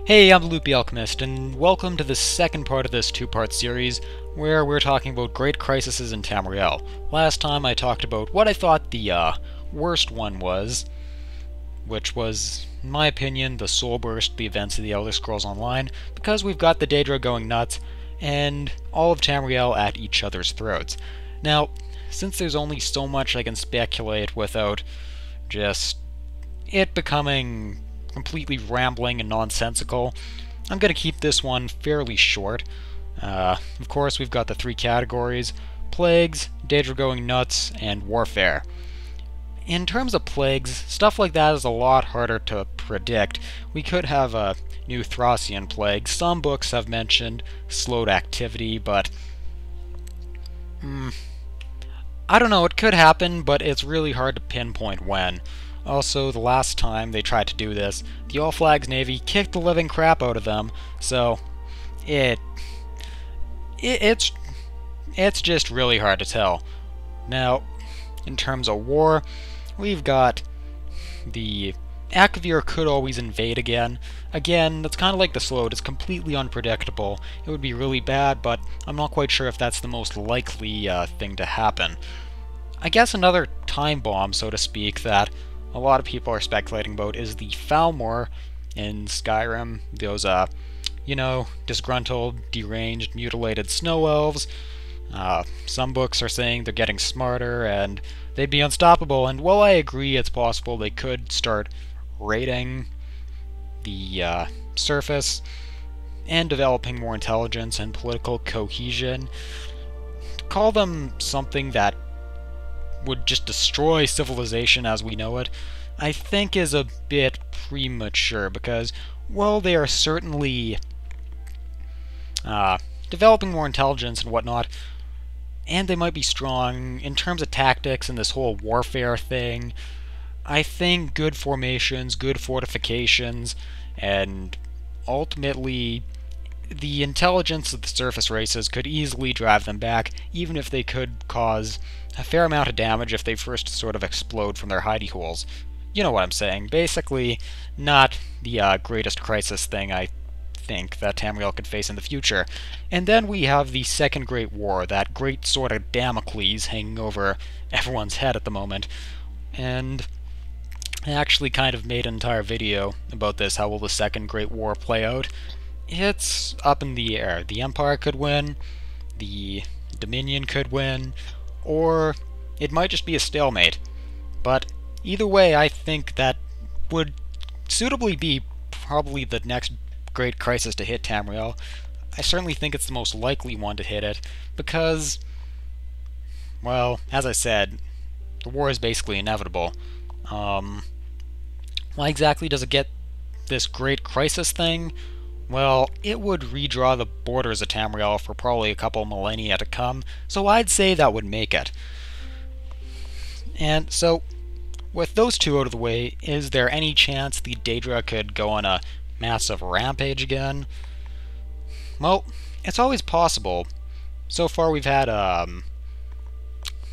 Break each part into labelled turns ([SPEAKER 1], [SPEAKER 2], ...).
[SPEAKER 1] Hey, I'm TheLoopyAlchemist, and welcome to the second part of this two-part series, where we're talking about great crises in Tamriel. Last time I talked about what I thought the worst one was, which was, in my opinion, the Soul Burst, the events of the Elder Scrolls Online, because we've got the Daedra going nuts, and all of Tamriel at each other's throats. Now, since there's only so much I can speculate without just it becoming completely rambling and nonsensical, I'm going to keep this one fairly short. Of course, we've got the three categories: plagues, Daedra going nuts, and warfare. In terms of plagues, stuff like that is a lot harder to predict. We could have a new Thracian plague. Some books have mentioned slowed activity, but I don't know, it could happen, but it's really hard to pinpoint when. Also, the last time they tried to do this, the All Flags Navy kicked the living crap out of them, so it's just really hard to tell. Now, in terms of war, we've got the Akavir could always invade again. Again, that's kind of like the Slowed, it's completely unpredictable. It would be really bad, but I'm not quite sure if that's the most likely thing to happen. I guess another time bomb, so to speak, that a lot of people are speculating about is the Falmor in Skyrim. Those, disgruntled, deranged, mutilated snow elves. Some books are saying they're getting smarter and they'd be unstoppable, and while I agree it's possible they could start raiding the surface and developing more intelligence and political cohesion, to call them something that would just destroy civilization as we know it, I think is a bit premature, because while they are certainly developing more intelligence and whatnot, and they might be strong in terms of tactics and this whole warfare thing, I think good formations, good fortifications, and ultimately the intelligence of the surface races could easily drive them back, even if they could cause a fair amount of damage if they first sort of explode from their hidey holes. You know what I'm saying. Basically, not the greatest crisis thing I think that Tamriel could face in the future. And then we have the Second Great War, that great sort of Damocles hanging over everyone's head at the moment. And I actually kind of made an entire video about this, how will the Second Great War play out. It's up in the air. The Empire could win, the Dominion could win, or it might just be a stalemate. But either way, I think that would suitably be probably the next great crisis to hit Tamriel. I certainly think it's the most likely one to hit it, because, well, as I said, the war is basically inevitable. Why exactly does it get this great crisis thing? Well, it would redraw the borders of Tamriel for probably a couple millennia to come, so I'd say that would make it. And so, with those two out of the way, is there any chance the Daedra could go on a massive rampage again? Well, it's always possible. So far we've had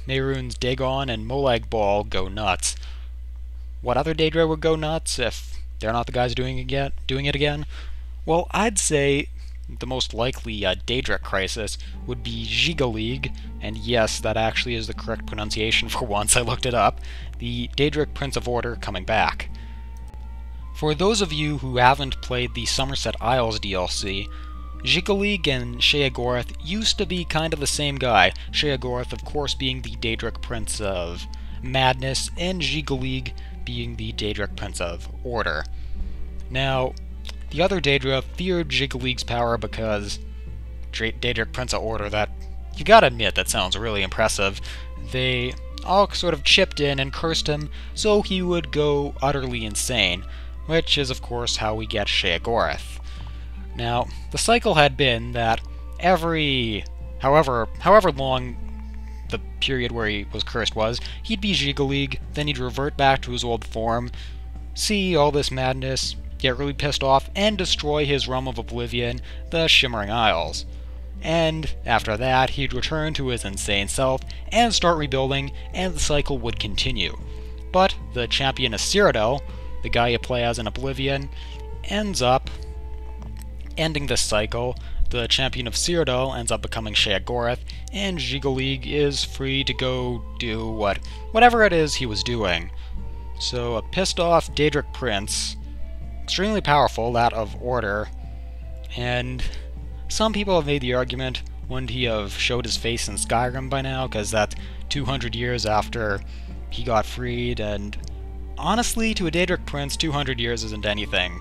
[SPEAKER 1] Mehrunes Dagon and Molag Bal go nuts. What other Daedra would go nuts if they're not the guys doing it again? Well, I'd say the most likely Daedric crisis would be Giga-League, and yes, that actually is the correct pronunciation for once, I looked it up, the Daedric Prince of Order coming back. For those of you who haven't played the Somerset Isles DLC, Giga-League and Sheogorath used to be kind of the same guy, Sheogorath of course being the Daedric Prince of Madness, and Giga-League being the Daedric Prince of Order. Now, the other Daedra feared Giga-League's power because Daedric Prince of Order, that, you gotta admit, that sounds really impressive. They all sort of chipped in and cursed him so he would go utterly insane, which is of course how we get Sheogorath. Now, the cycle had been that however long the period where he was cursed was, he'd be Giga-League, then he'd revert back to his old form, see all this madness, get really pissed off, and destroy his realm of oblivion, the Shimmering Isles. And after that, he'd return to his insane self and start rebuilding, and the cycle would continue. But the champion of Cyrodiil, the guy you play as in Oblivion, ends up ending this cycle, the champion of Cyrodiil ends up becoming Sheogorath, and Giga is free to go do whatever it is he was doing. So a pissed off Daedric prince, extremely powerful, that of Order, and some people have made the argument, wouldn't he have showed his face in Skyrim by now, because that's 200 years after he got freed, and honestly, to a Daedric prince, 200 years isn't anything.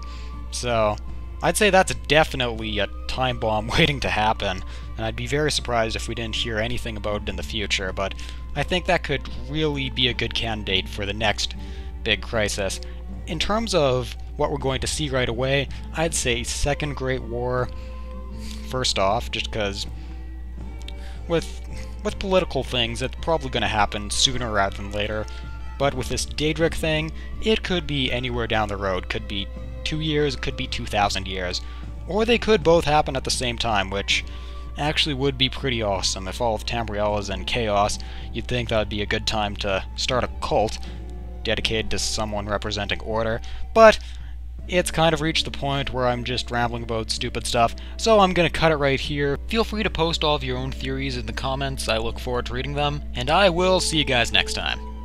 [SPEAKER 1] So I'd say that's definitely a time bomb waiting to happen, and I'd be very surprised if we didn't hear anything about it in the future, but I think that could really be a good candidate for the next big crisis. In terms of what we're going to see right away, I'd say Second Great War first off, just because with political things, it's probably going to happen sooner rather than later. But with this Daedric thing, it could be anywhere down the road. Could be 2 years, could be 2,000 years. Or they could both happen at the same time, which actually would be pretty awesome. If all of Tamriel is in chaos, you'd think that would be a good time to start a cult dedicated to someone representing Order. But it's kind of reached the point where I'm just rambling about stupid stuff, so I'm gonna cut it right here. Feel free to post all of your own theories in the comments. I look forward to reading them, and I will see you guys next time.